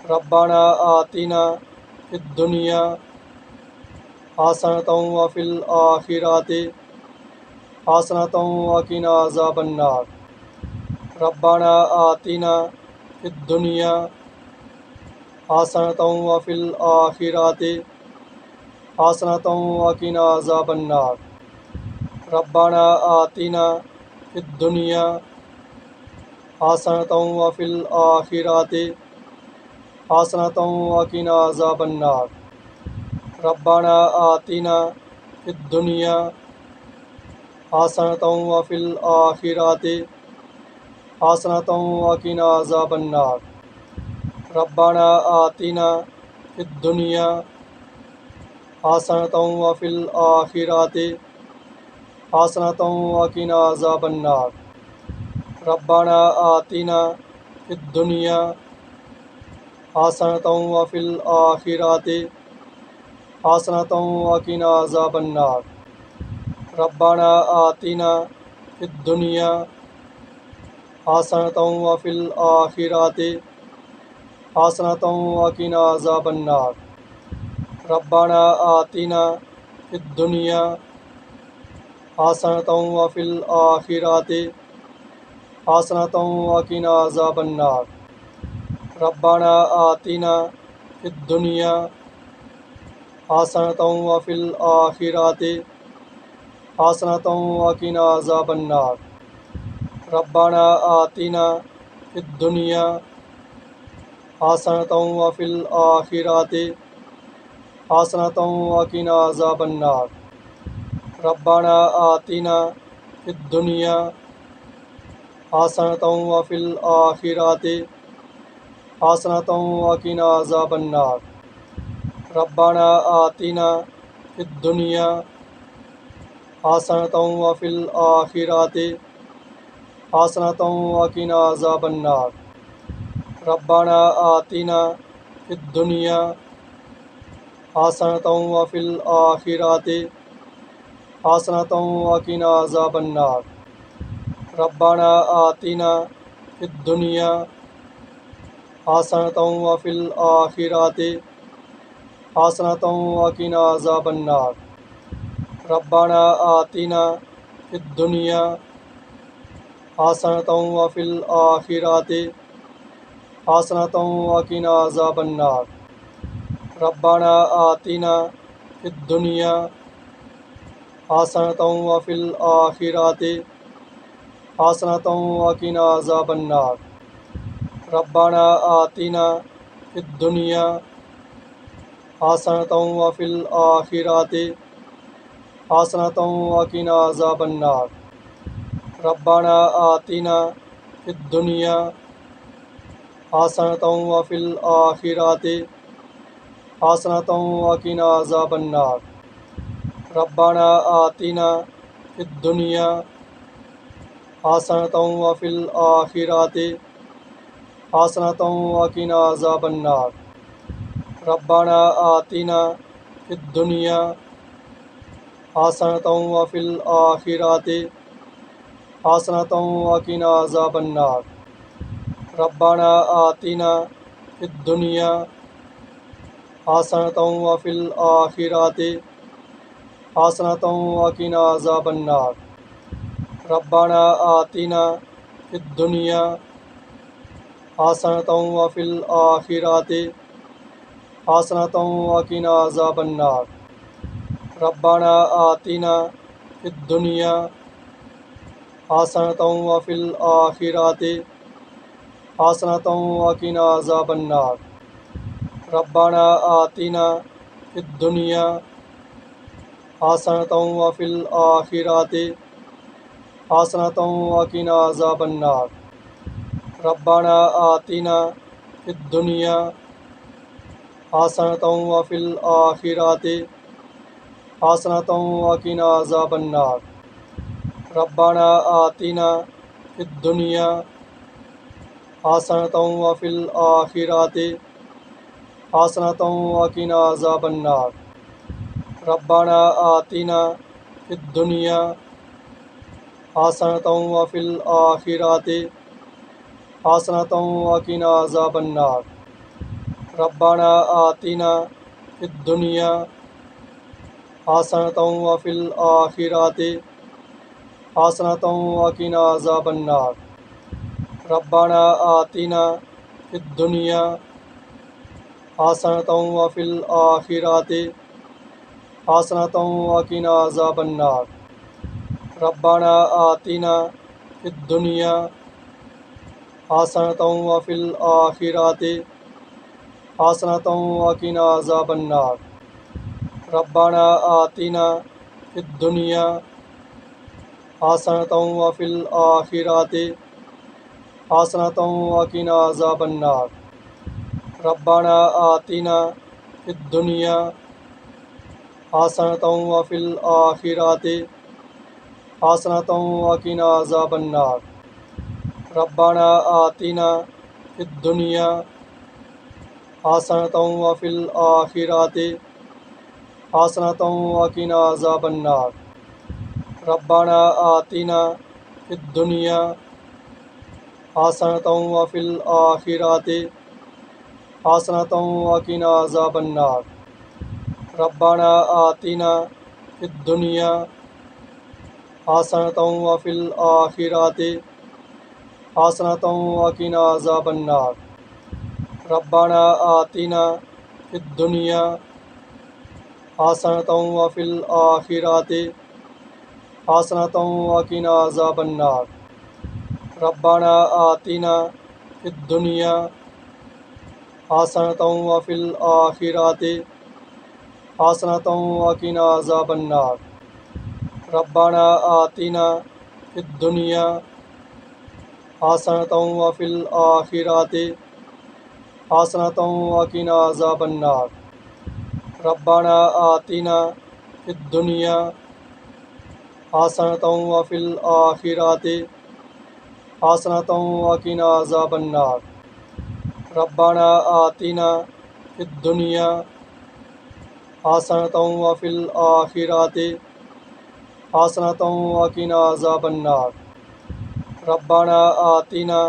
ربنا آتنا فی الدنیا حسنۃ وفی الآخرۃ حسنۃ وقنا عذاب النار ربنا آتنا فی الدنیا حسنۃ وفی الآخرۃ حسنۃ وقنا عذاب النار ربنا آتنا فی الدنیا حسنۃ وفی الآخرۃ حسنۃ وقنا عذاب النار ربنا آتنا فی الدنیا حسنۃ وفی الآخرۃ حسنۃ وقنا عذاب النار ربنا آتنا فی الدنیا حسنۃ وفی الآخرۃ حسنۃ وقنا عذاب النار ربنا آتنا فی الدنیا حسنۃ وفی الآخرۃ حسنۃ وقنا عذاب النار ربنا آتنا فی الدنیا حسنۃ وفی الآخرۃ حسنۃ وقنا عذاب النار ربنا آتنا فی الدنیا حسنۃ وفی الآخرۃ حسنۃ وقنا عذاب النار ربنا آتنا فی الدنیا حسنۃ وفی الآخرۃ حسنۃ وقنا عذاب النار ربنا آتنا فی الدنیا حسنۃ وفی الآخرۃ حسنۃ وقنا عذاب النار ربنا آتنا فی الدنیا حسنۃ وفی الآخرۃ حسنۃ وقنا عذاب النار ربنا آتنا فی الدنیا حسنۃ وفی الآخرۃ حسنۃ وقنا عذاب النار ربنا آتنا فی الدنیا حسنۃ وفی الآخرۃ حسنۃ وقنا عذاب النار ربنا آتنا فی الدنیا حسنۃ وفی الآخرۃ حسنۃ وقنا عذاب النار ربنا آتنا فی الدنیا حسنۃ وفی الآخرۃ حسنۃ وقنا عذاب النار ربنا آتنا فی الدنیا حسنۃ وفی الآخرۃ حسنۃ وقنا عذاب النار ربنا آتنا فی الدنیا حسنۃ وفی الآخرۃ حسنۃ وقنا عذاب النار ربنا آتنا فی الدنیا حسنۃ وفی الآخرۃ حسنۃ وقنا عذاب النار ربنا آتنا فی الدنیا حسنۃ وفی الآخرۃ حسنۃ وقنا عذاب النار ربنا آتنا فی الدنیا حسنۃ وفی الآخرۃ حسنۃ وقنا عذاب النار ربنا آتنا فی الدنیا حسنۃ وفی الآخرۃ حسنۃ وقنا عذاب النار ربنا آتنا فی الدنیا حسنۃ وفی الآخرۃ حسنۃ وقنا عذاب النار ربنا آتنا فی الدنیا حسنۃ وفی الآخرۃ حسنۃ وقنا عذاب النار ربنا آتنا فی الدنیا حسنۃ وفی الآخرۃ حسنۃ وقنا عذاب النار ربنا آتنا فی الدنیا حسنۃ وفی الآخرۃ حسنۃ وقنا عذاب النار ربنا آتنا فی الدنیا حسنۃ وفی الآخرۃ حسنۃ وقنا عذاب النار ربنا آتنا فی الدنیا حسنۃ وفی الآخرۃ حسنۃ وقنا عذاب النار ربنا آتنا فی الدنیا حسنۃ وفی الآخرۃ حسنۃ وقنا عذاب النار ربنا آتنا فی الدنیا حسنۃ وفی الآخرۃ حسنۃ وقنا عذاب النار ربنا آتنا فی الدنیا حسنۃ وفی الآخرۃ حسنۃ وقنا عذاب النار ربنا آتنا فی الدنیا حسنۃ وفی الآخرۃ حسنۃ وقنا عذاب النار ربنا آتنا فی الدنیا حسنۃ وفی الآخرۃ حسنۃ وقنا عذاب النار ربنا آتنا فی الدنیا حسنۃ وفی الآخرۃ حسنۃ وقنا عذاب النار ربنا آتنا فی الدنیا حسنۃ وفی الآخرۃ حسنۃ وقنا عذاب النار ربنا آتنا فی الدنیا حسنۃ وفی الآخرۃ حسنۃ وقنا عذاب النار ربنا آتنا فی الدنیا حسنۃ وفی الآخرۃ حسنۃ وقنا عذاب النار ربنا آتنا فی الدنیا حسنۃ وفی الآخرۃ حسنۃ وقنا عذاب النار ربنا آتنا فی الدنیا حسنۃ وفی الآخرۃ حسنۃ وقنا عذاب النار ربنا آتنا فی الدنیا حسنۃ وفی الآخرۃ حسنۃ وقنا عذاب النار ربنا آتنا فی الدنیا حسنۃ وفی الآخرۃ حسنۃ وقنا عذاب النار ربنا آتنا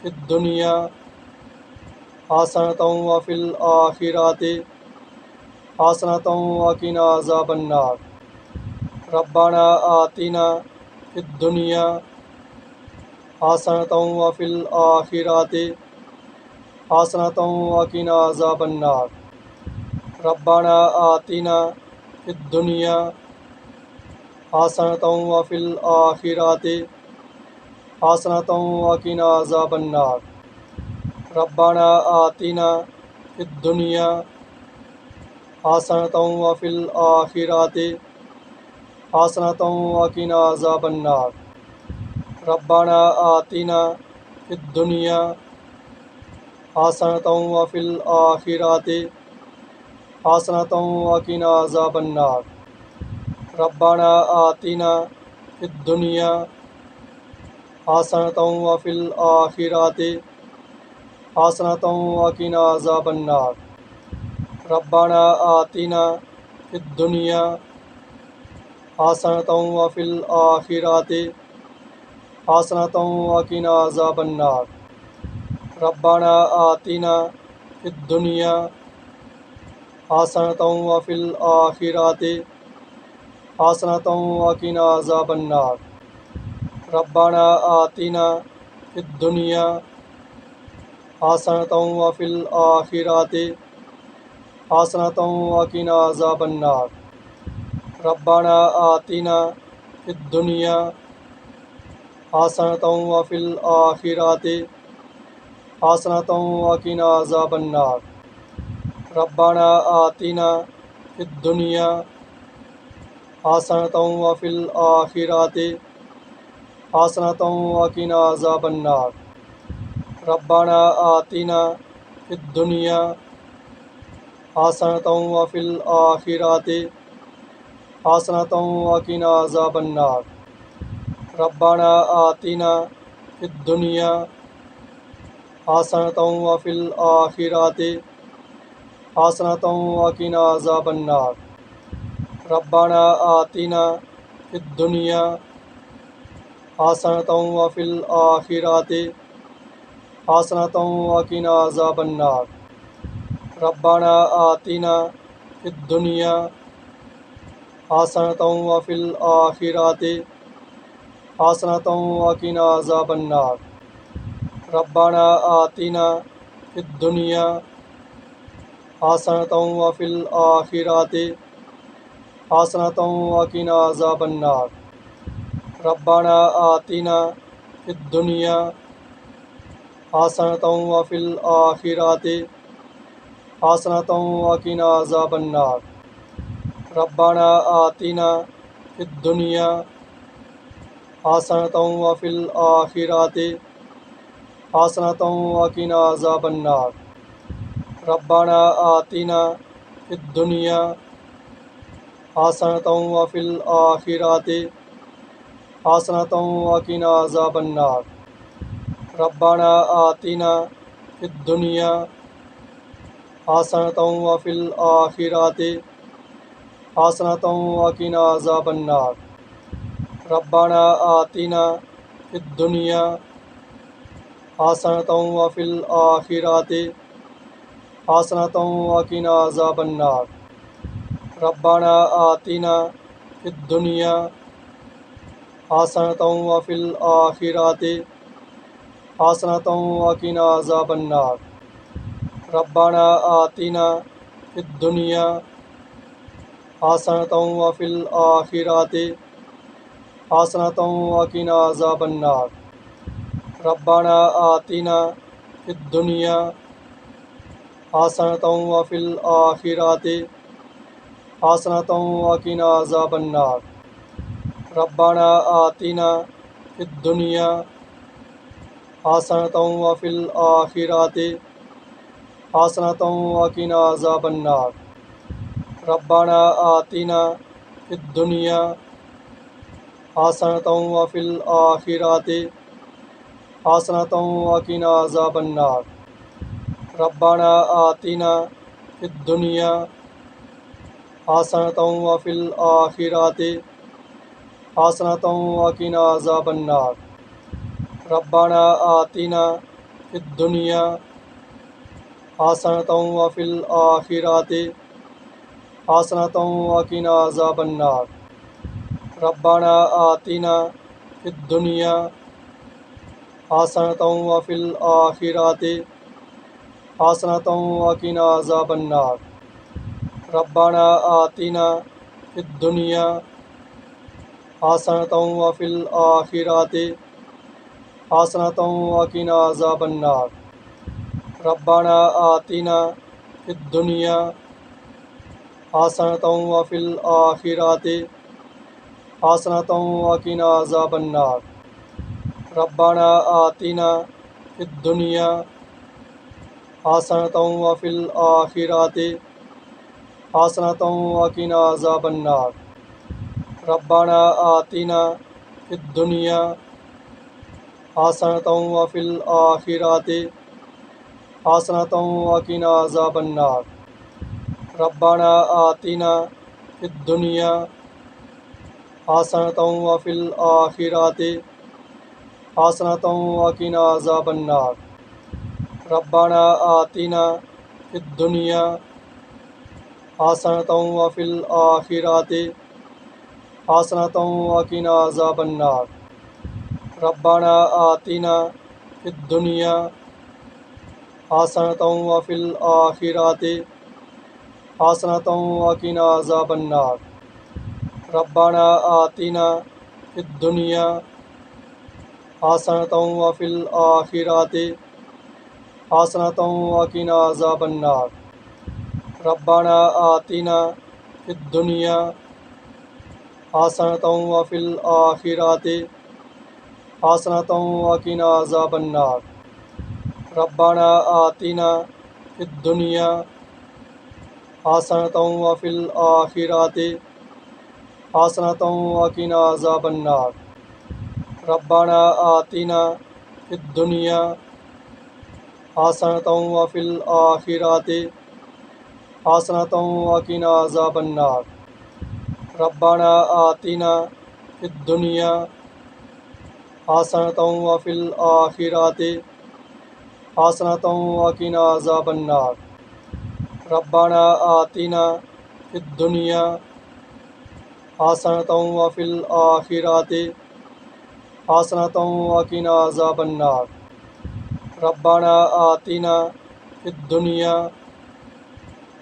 فی الدنیا حسنۃ وفی الآخرۃ حسنۃ وقنا عذاب النار ربنا آتنا فی الدنیا حسنۃ وفی الآخرۃ حسنۃ وقنا عذاب النار ربنا آتنا فی الدنیا حسنۃ وفی الآخرۃ حسنۃ وقنا عذاب النار ربنا آتنا فی الدنیا حسنۃ وفی الآخرۃ حسنۃ وقنا عذاب النار ربنا آتنا فی الدنیا حسنۃ وفی الآخرۃ حسنۃ وقنا عذاب النار ربنا آتنا فی الدنیا حسنۃ وفی الآخرۃ حسنۃ وقنا عذاب النار ربنا آتنا فی الدنیا حسنۃ وفی الآخرۃ حسنۃ وقنا عذاب النار ربنا آتنا فی الدنیا حسنۃ وفی الآخرۃ حسنۃ وقنا عذاب النار ربنا آتنا فی الدنیا حسنۃ وفی الآخرۃ حسنۃ وقنا عذاب النار ربنا آتنا فی الدنیا حسنۃ وفی الآخرۃ حسنۃ وقنا عذاب النار ربنا آتنا فی الدنیا حسنۃ وفی الآخرۃ حسنۃ وقنا عذاب النار ربنا آتنا فی الدنیا حسنۃ وفی الآخرۃ حسنۃ وقنا عذاب النار ربنا آتنا فی الدنیا حسنۃ وفی الآخرۃ حسنۃ وقنا عذاب النار ربنا آتنا فی الدنیا حسنۃ وفی الآخرۃ حسنۃ وقنا عذاب النار ربنا آتنا فی الدنیا حسنۃ وفی الآخرۃ حسنۃ وقنا عذاب النار ربنا آتنا فی الدنیا حسنۃ وفی الآخرۃ حسنۃ وقنا عذاب النار ربنا آتنا فی الدنیا حسنۃ وفی الآخرۃ حسنۃ وقنا عذاب النار ربنا آتنا فی الدنیا حسنۃ وفی الآخرۃ حسنۃ وقنا عذاب النار ربنا آتنا فی الدنیا حسنۃ وفی الآخرۃ حسنۃ وقنا عذاب النار ربنا آتنا فی الدنیا حسنۃ وفی الآخرۃ حسنۃ وقنا عذاب النار ربنا آتنا فی الدنیا حسنۃ وفی الآخرۃ حسنۃ وقنا عذاب النار ربنا آتنا فی الدنیا حسنۃ وفی الآخرۃ حسنۃ وقنا عذاب النار ربنا آتنا فی الدنیا حسنۃ وفی الآخرۃ حسنۃ وقنا عذاب النار ربنا آتنا فی الدنیا حسنۃ وفی الآخرۃ حسنۃ وقنا عذاب النار ربنا آتنا فی الدنیا حسنۃ وفی الآخرۃ حسنۃ وقنا عذاب النار ربنا آتنا فی الدنیا حسنۃ وفی الآخرۃ حسنۃ وقنا عذاب النار ربنا آتنا فی الدنیا حسنۃ وفی الآخرۃ حسنۃ وقنا عذاب النار ربنا آتنا فی الدنیا حسنۃ وفی الآخرۃ حسنۃ وقنا عذاب النار ربنا آتنا فی الدنیا حسنۃ وفی الآخرۃ حسنۃ وقنا عذاب النار ربنا آتنا فی الدنیا حسنۃ وفی الآخرۃ حسنۃ وقنا عذاب النار ربنا آتنا فی الدنیا حسنۃ وفی الآخرۃ حسنۃ وقنا عذاب النار ربنا آتنا فی الدنیا حسنۃ وفی الآخرۃ حسنۃ وقنا عذاب النار ربنا آتنا فی الدنیا حسنۃ وفی الآخرۃ حسنۃ وقنا عذاب النار ربنا آتنا فی الدنیا حسنۃ وفی الآخرۃ حسنۃ وقنا عذاب النار ربنا آتنا فی الدنیا حسنۃ وفی الآخرۃ حسنۃ وقنا عذاب النار ربنا آتنا فی الدنیا حسنۃ وفی الآخرۃ حسنۃ وقنا عذاب النار ربنا آتنا فی الدنیا حسنۃ وفی الآخرۃ حسنۃ وقنا عذاب النار ربنا آتنا فی الدنیا حسنۃ وفی الآخرۃ حسنۃ وقنا عذاب النار ربنا آتنا فی الدنیا حسنۃ وفی الآخرۃ حسنۃ وقنا عذاب النار ربنا آتنا فی الدنیا حسنۃ وفی الآخرۃ حسنۃ وقنا عذاب النار ربنا آتنا فی الدنیا حسنۃ وفی الآخرۃ حسنۃ وقنا عذاب النار ربنا آتنا فی الدنیا حسنۃ وفی الآخرۃ حسنۃ وقنا عذاب النار ربنا آتنا فی الدنیا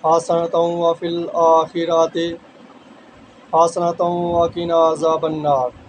حسنۃ وفی الآخرۃ حسنۃ وقنا عذاب النار